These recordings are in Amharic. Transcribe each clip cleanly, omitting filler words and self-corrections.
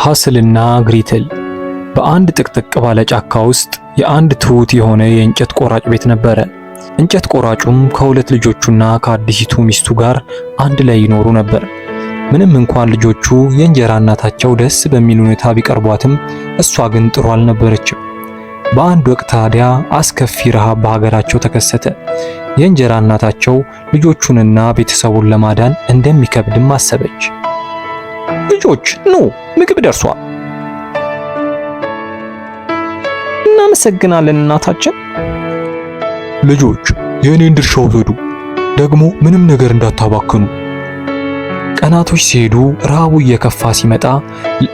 ሐስልና ግሪትል በአንድ ጥቅጥቅ ባለ ጫካ ውስጥ የአንድ ትሁት የሆነ የእንጨት ቆራጭ ቤት ነበረ። እንጨት ቆራጩም ከሁለት ልጆቹና ከአዲሲቱ ሚስቱ ጋር አንድ ላይ ይኖሩ ነበር። ምንም እንኳን ልጆቹ የእንጀራ እናታቸው ደስ በሚል ሁኔታ ቢቀርቧትም እሷ ግን ጥሩ አልነበረችም። በአንድ ወቅት ታዲያ አስከፊ ረሃብ በሀገራቸው ተከሰተ። የእንጀራ እናታቸው ልጆቹንና ቤተሰቡን ለማዳን እንደሚከብድም አሰበች። ልጆች ኑ፣ ምግብ ደርሷል። እናመሰግናለን እናታችን። ልጆች የእኔን ድርሻ ውሰዱ፣ ደግሞ ምንም ነገር እንዳታባክኑ። ቀናቶች ሲሄዱ ረሃቡ እየከፋ ሲመጣ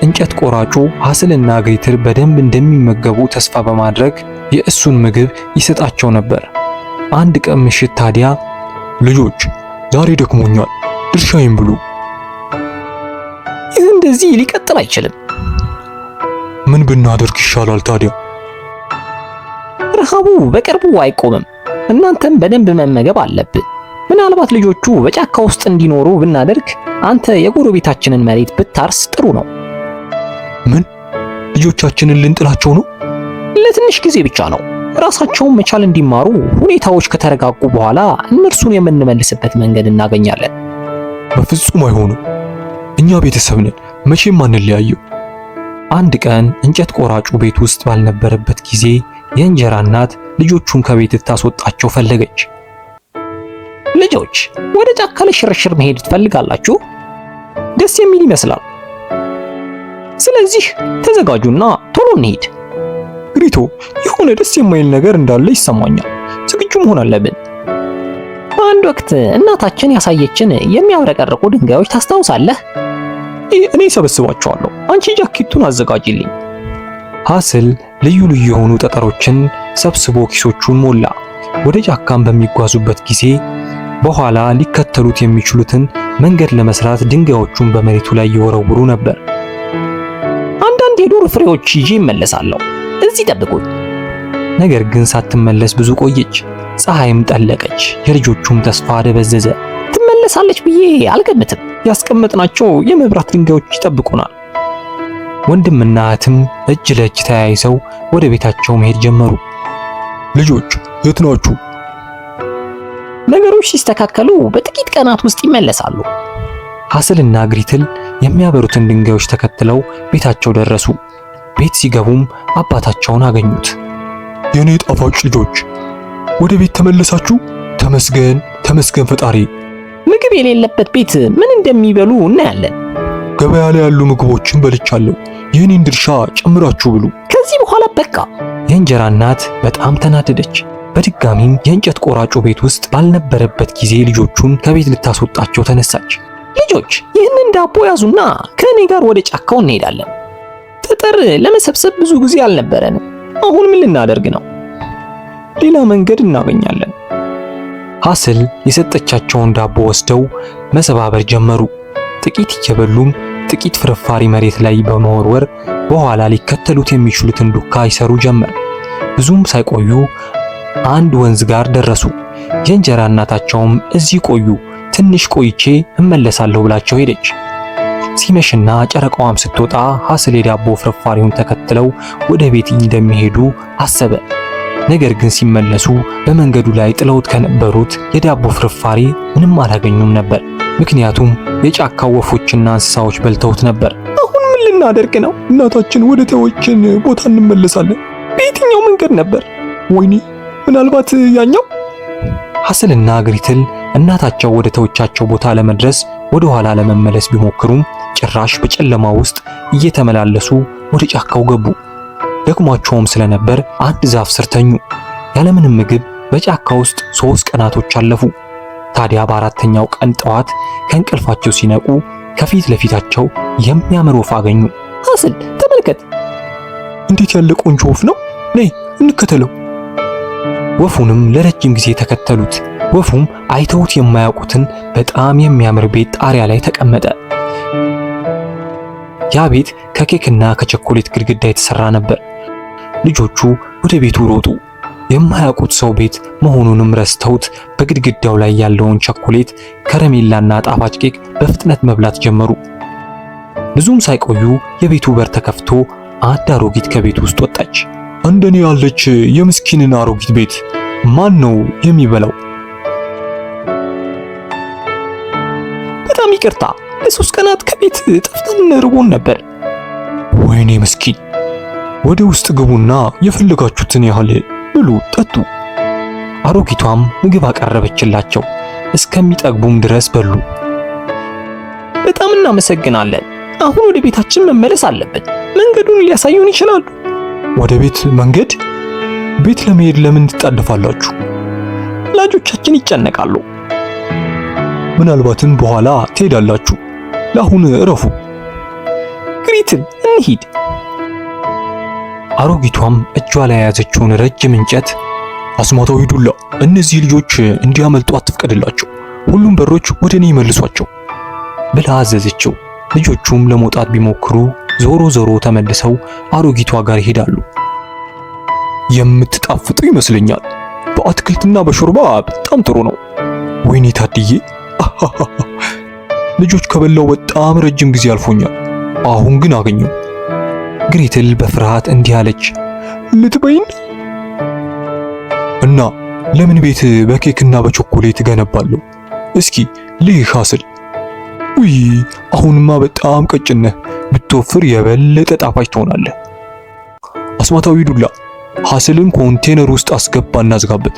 እንጨት ቆራጩ ሐስልና ግሪትል በደንብ እንደሚመገቡ ተስፋ በማድረግ የእሱን ምግብ ይሰጣቸው ነበር። አንድ ቀን ምሽት ታዲያ ልጆች ዛሬ ደክሞኛል፣ ድርሻዬን ብሉ። ይህ እንደዚህ ሊቀጥል አይችልም። ምን ብናደርግ ይሻላል ታዲያ? ረሃቡ በቅርቡ አይቆምም። እናንተም በደንብ መመገብ አለብን። ምናልባት ልጆቹ በጫካ ውስጥ እንዲኖሩ ብናደርግ አንተ የጎረቤታችንን መሬት ብታርስ ጥሩ ነው። ምን? ልጆቻችንን ልንጥላቸው ነው? ለትንሽ ጊዜ ብቻ ነው። ራሳቸውን መቻል እንዲማሩ ሁኔታዎች ከተረጋጉ በኋላ እነርሱን የምንመልስበት መንገድ እናገኛለን። በፍጹም አይሆንም። እኛ ቤተሰብ ነን፣ መቼም አንለያየው። አንድ ቀን እንጨት ቆራጩ ቤት ውስጥ ባልነበረበት ጊዜ የእንጀራ እናት ልጆቹን ከቤት ልታስወጣቸው ፈለገች። ልጆች ወደ ጫካ ለሽርሽር መሄድ ትፈልጋላችሁ? ደስ የሚል ይመስላል። ስለዚህ ተዘጋጁና ቶሎ እንሄድ። ግሪቶ፣ የሆነ ደስ የማይል ነገር እንዳለ ይሰማኛል። ዝግጁ መሆን አለብን። በአንድ ወቅት እናታችን ያሳየችን የሚያብረቀርቁ ድንጋዮች ታስታውሳለህ? እኔ ሰበስባቸዋለሁ። አንቺ ጃኬቱን አዘጋጅልኝ። ሐስል ልዩ ልዩ የሆኑ ጠጠሮችን ሰብስቦ ኪሶቹን ሞላ። ወደ ጫካም በሚጓዙበት ጊዜ በኋላ ሊከተሉት የሚችሉትን መንገድ ለመስራት ድንጋዮቹን በመሬቱ ላይ ይወረውሩ ነበር። አንዳንድ የዱር ፍሬዎች ይዤ እመለሳለሁ፣ እዚህ ጠብቁኝ። ነገር ግን ሳትመለስ ብዙ ቆየች። ፀሐይም ጠለቀች። የልጆቹም ተስፋ ደበዘዘ። ትመለሳለች ብዬ አልገምትም። ያስቀመጥናቸው የመብራት ድንጋዮች ይጠብቁናል። ወንድምና እህትም እጅ ለእጅ ተያይዘው ወደ ቤታቸው መሄድ ጀመሩ። ልጆች የት ናችሁ? ነገሮች ሲስተካከሉ በጥቂት ቀናት ውስጥ ይመለሳሉ። ሐስልና ግሪትል የሚያበሩትን ድንጋዮች ተከትለው ቤታቸው ደረሱ። ቤት ሲገቡም አባታቸውን አገኙት። የኔ ጣፋጭ ልጆች ወደ ቤት ተመለሳችሁ? ተመስገን ተመስገን ፈጣሪ። ምግብ የሌለበት ቤት ምን እንደሚበሉ እናያለን። ገበያ ላይ ያሉ ምግቦችን በልቻለሁ። የኔን ድርሻ ጨምራችሁ ብሉ። ከዚህ በኋላ በቃ። የእንጀራ እናት በጣም ተናደደች። በድጋሚም የእንጨት ቆራጩ ቤት ውስጥ ባልነበረበት ጊዜ ልጆቹን ከቤት ልታስወጣቸው ተነሳች። ልጆች ይህንን ዳቦ ያዙና ከእኔ ጋር ወደ ጫካው እንሄዳለን። ጠጠር ለመሰብሰብ ብዙ ጊዜ አልነበረንም። አሁን ምን ልናደርግ ነው? ሌላ መንገድ እናገኛለን። ሐስል የሰጠቻቸውን ዳቦ ወስደው መሰባበር ጀመሩ። ጥቂት እየበሉም ጥቂት ፍርፋሪ መሬት ላይ በመወርወር በኋላ ሊከተሉት የሚችሉትን ዱካ ይሰሩ ጀመር። ብዙም ሳይቆዩ አንድ ወንዝ ጋር ደረሱ። የእንጀራ እናታቸውም እዚህ ቆዩ፣ ትንሽ ቆይቼ እመለሳለሁ ብላቸው ሄደች። ሲመሽና ጨረቃዋም ስትወጣ ሐስል የዳቦ ፍርፋሪውን ተከትለው ወደ ቤት እንደሚሄዱ አሰበ። ነገር ግን ሲመለሱ በመንገዱ ላይ ጥለውት ከነበሩት የዳቦ ፍርፋሪ ምንም አላገኙም ነበር። ምክንያቱም የጫካው ወፎችና እንስሳዎች በልተውት ነበር። አሁን ምን ልናደርግ ነው? እናታችን ወደ ተወችን ቦታ እንመለሳለን። በየትኛው መንገድ ነበር? ወይኔ ምናልባት ያኛው። ሐስልና ግሪትል እናታቸው ወደ ተወቻቸው ቦታ ለመድረስ ወደ ኋላ ለመመለስ ቢሞክሩም ጭራሽ በጨለማ ውስጥ እየተመላለሱ ወደ ጫካው ገቡ። ደክሟቸውም ስለነበር አንድ ዛፍ ስር ተኙ። ያለምንም ምግብ በጫካ ውስጥ 3 ቀናቶች አለፉ። ታዲያ በአራተኛው ቀን ጠዋት ከእንቅልፋቸው ሲነቁ ከፊት ለፊታቸው የሚያምር ወፍ አገኙ። ሐስል ተመልከት! እንዴት ያለ ቆንጆ ወፍ ነው! ነይ እንከተለው። ወፉንም ለረጅም ጊዜ ተከተሉት። ወፉም አይተውት የማያውቁትን በጣም የሚያምር ቤት ጣሪያ ላይ ተቀመጠ። ያ ቤት ከኬክና ከቸኮሌት ግድግዳ የተሰራ ነበር። ልጆቹ ወደ ቤቱ ሮጡ። የማያውቁት ሰው ቤት መሆኑንም ረስተውት በግድግዳው ላይ ያለውን ቸኮሌት፣ ከረሜላና ጣፋጭ ኬክ በፍጥነት መብላት ጀመሩ። ብዙም ሳይቆዩ የቤቱ በር ተከፍቶ አንድ አሮጊት ከቤት ውስጥ ወጣች። እንደኔ ያለች የምስኪንን አሮጊት ቤት ማን ነው የሚበላው? በጣም ይቅርታ፣ ለ3 ቀናት ከቤት ጠፍተን ርቦን ነበር። ወይኔ ምስኪን። ወደ ውስጥ ግቡና የፈለጋችሁትን ያህል ብሉ፣ ጠጡ። አሮጊቷም ምግብ አቀረበችላቸው። እስከሚጠግቡም ድረስ በሉ። በጣም እናመሰግናለን። አሁን ወደ ቤታችን መመለስ አለብን። መንገዱን ሊያሳዩን ይችላሉ? ወደ ቤት መንገድ? ቤት ለመሄድ ለምን ትጣደፋላችሁ? ወላጆቻችን ይጨነቃሉ። ምናልባትም በኋላ ትሄዳላችሁ። ለአሁን እረፉ። ግሪትል፣ እንሂድ። አሮጊቷም እጇ ላይ የያዘችውን ረጅም እንጨት አስማታዊ ዱላ፣ እነዚህ ልጆች እንዲያመልጡ አትፍቀድላቸው። ሁሉም በሮች ወደ እኔ ይመልሷቸው ብላ አዘዘችው። ልጆቹም ለመውጣት ቢሞክሩ ዞሮ ዞሮ ተመልሰው አሮጊቷ ጋር ይሄዳሉ። የምትጣፍጡ ይመስለኛል። በአትክልትና በሾርባ በጣም ጥሩ ነው። ወይኔ ታድዬ፣ ልጆች ከበላው በጣም ረጅም ጊዜ አልፎኛል። አሁን ግን አገኘው። ግሪትል በፍርሃት እንዲህ አለች። ልትበይን እና ለምን ቤት በኬክና በቾኮሌት ገነባለሁ? እስኪ ልይህ ሐስል። ውይ አሁንማ በጣም ቀጭን ነህ። ብትወፍር የበለጠ ጣፋጭ ትሆናለህ። አስማታዊ ዱላ፣ ሐስልን ኮንቴነር ውስጥ አስገባና ዝጋበት።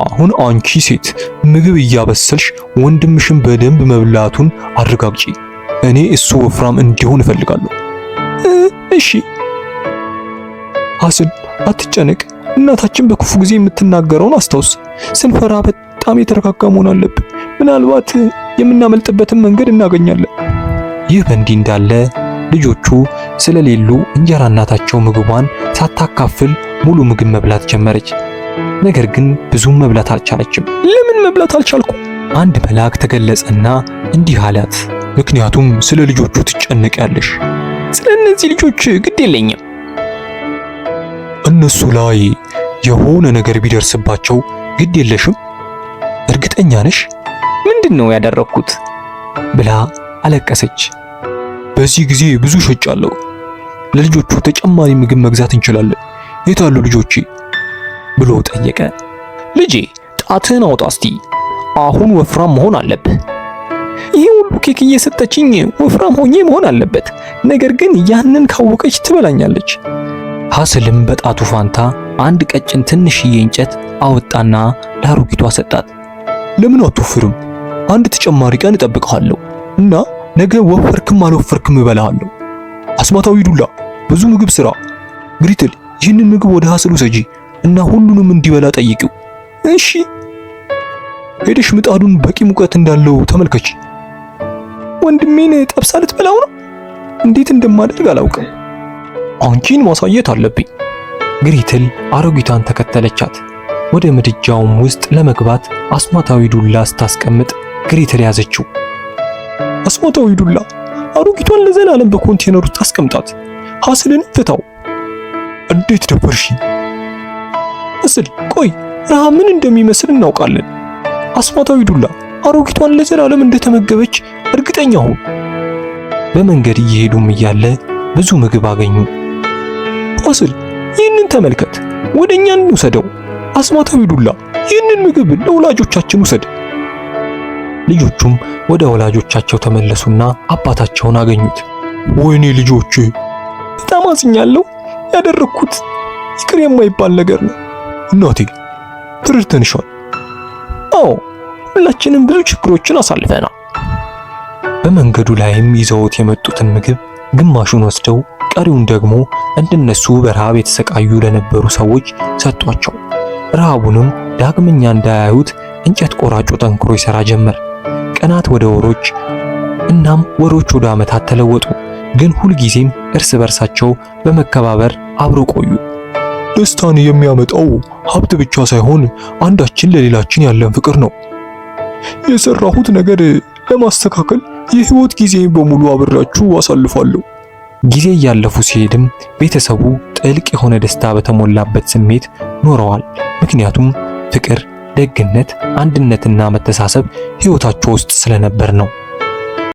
አሁን አንቺ ሴት ምግብ እያበሰልሽ ወንድምሽን በደንብ መብላቱን አረጋግጪ። እኔ እሱ ወፍራም እንዲሆን እፈልጋለሁ። እሺ ሐስል፣ አትጨነቅ። እናታችን በክፉ ጊዜ የምትናገረውን አስታውስ። ስንፈራ በጣም የተረጋጋ መሆን አለብን። ምናልባት የምናመልጥበትን መንገድ እናገኛለን። ይህ በእንዲህ እንዳለ ልጆቹ ስለሌሉ እንጀራ እናታቸው ምግቧን ሳታካፍል ሙሉ ምግብ መብላት ጀመረች። ነገር ግን ብዙም መብላት አልቻለችም። ለምን መብላት አልቻልኩ? አንድ መልአክ ተገለጸና እንዲህ አላት። ምክንያቱም ስለ ልጆቹ ትጨነቂያለሽ። ስለ እነዚህ ልጆች ግድ የለኝም። እነሱ ላይ የሆነ ነገር ቢደርስባቸው ግድ የለሽም? እርግጠኛ ነሽ? ምንድን ነው ያደረኩት? ብላ አለቀሰች። በዚህ ጊዜ ብዙ ሸጫለሁ። ለልጆቹ ተጨማሪ ምግብ መግዛት እንችላለን። የት አሉ ልጆቼ? ብሎ ጠየቀ። ልጄ ጣትህን አውጣ እስቲ። አሁን ወፍራም መሆን አለብህ። ይህ ሁሉ ኬክ እየሰጠችኝ ወፍራም ሆኜ መሆን አለበት። ነገር ግን ያንን ካወቀች ትበላኛለች። ሐስልም በጣቱ ፋንታ አንድ ቀጭን ትንሽዬ እንጨት አወጣና ለአሮጊቷ ሰጣት። ለምን አትወፍርም? አንድ ተጨማሪ ቀን እጠብቅሃለሁ እና ነገ ወፈርክም አልወፈርክም እበላሃለሁ። አስማታዊ ዱላ፣ ብዙ ምግብ ስራ። ግሪትል፣ ይህንን ምግብ ወደ ሐስል ውሰጂ እና ሁሉንም እንዲበላ ጠይቂው። እሺ። ሄደሽ ምጣዱን በቂ ሙቀት እንዳለው ተመልከች። ወንድሜን ጠብሳ ልትበላው ነው? እንዴት እንደማደርግ አላውቅም። አንቺን ማሳየት አለብኝ። ግሪትል አሮጊቷን ተከተለቻት። ወደ ምድጃውም ውስጥ ለመግባት አስማታዊ ዱላ ስታስቀምጥ ግሪትል ያዘችው። አስማታዊ ዱላ፣ አሮጊቷን ለዘላለም በኮንቴነር ውስጥ አስቀምጣት። ሐስልን ፍታው። እንዴት ደፈርሽ? ሐስል፣ ቆይ ረሃብ ምን እንደሚመስል እናውቃለን። አስማታዊ ዱላ፣ አሮጊቷን ለዘላለም እንደተመገበች እርግጠኛ ሁን። በመንገድ እየሄዱም እያለ ብዙ ምግብ አገኙ። ሐስል፣ ይህንን ተመልከት፣ ወደኛ እንውሰደው። አስማታዊ ዱላ፣ ይህንን ምግብ ለወላጆቻችን ውሰድ። ልጆቹም ወደ ወላጆቻቸው ተመለሱና አባታቸውን አገኙት። ወይኔ ልጆች፣ በጣም አዝኛለሁ። ያደረኩት ይቅር የማይባል ነገር ነው። እናቴ ተረድተንሻል። አዎ፣ ሁላችንም ብዙ ችግሮችን አሳልፈናል። በመንገዱ ላይም ይዘውት የመጡትን ምግብ ግማሹን ወስደው ቀሪውን ደግሞ እንደነሱ በረሃብ የተሰቃዩ ለነበሩ ሰዎች ሰጧቸው። ረሃቡንም ዳግመኛ እንዳያዩት እንጨት ቆራጩ ጠንክሮ ይሰራ ጀመር። ቀናት ወደ ወሮች እናም ወሮች ወደ ዓመታት ተለወጡ። ግን ሁልጊዜም እርስ በርሳቸው በመከባበር አብረው ቆዩ። ደስታን የሚያመጣው ሀብት ብቻ ሳይሆን አንዳችን ለሌላችን ያለን ፍቅር ነው። የሰራሁት ነገር ለማስተካከል የህይወት ጊዜ በሙሉ አብሬያችሁ አሳልፋለሁ። ጊዜ እያለፉ ሲሄድም ቤተሰቡ ጥልቅ የሆነ ደስታ በተሞላበት ስሜት ኖረዋል። ምክንያቱም ፍቅር ደግነት፣ አንድነትና መተሳሰብ ሕይወታቸው ውስጥ ስለነበር ነው።